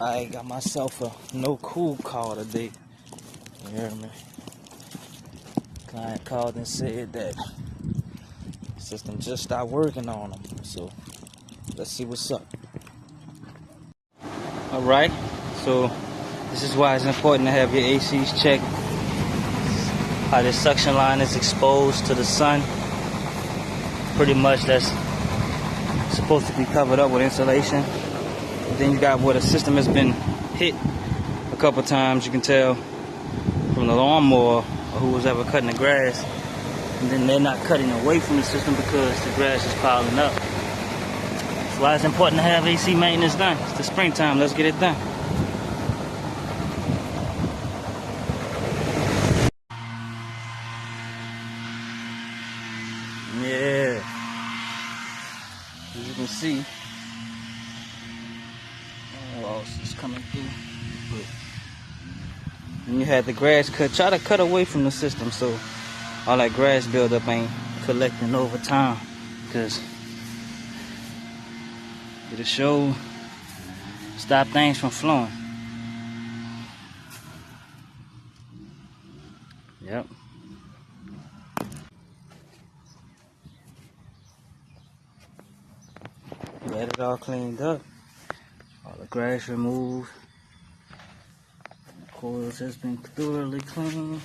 I got myself a no cool call today. You hear me? Client called and said that the system just stopped working on them. So let's see what's up. Alright, so this is why it's important to have your ACs checked. How this suction line is exposed to the sun. Pretty much that's supposed to be covered up with insulation. Then you got where the system has been hit a couple times. You can tell from the lawnmower or who was ever cutting the grass. And then they're not cutting away from the system because the grass is piling up. That's why it's important to have AC maintenance done. It's the springtime. Let's get it done. Yeah. As you can see, is coming through. But when you had the grass cut, try to cut away from the system so all that grass buildup ain't collecting over time, because it'll show stop things from flowing. Yep. Got it all cleaned up. All the grass removed. The coils has been thoroughly cleaned.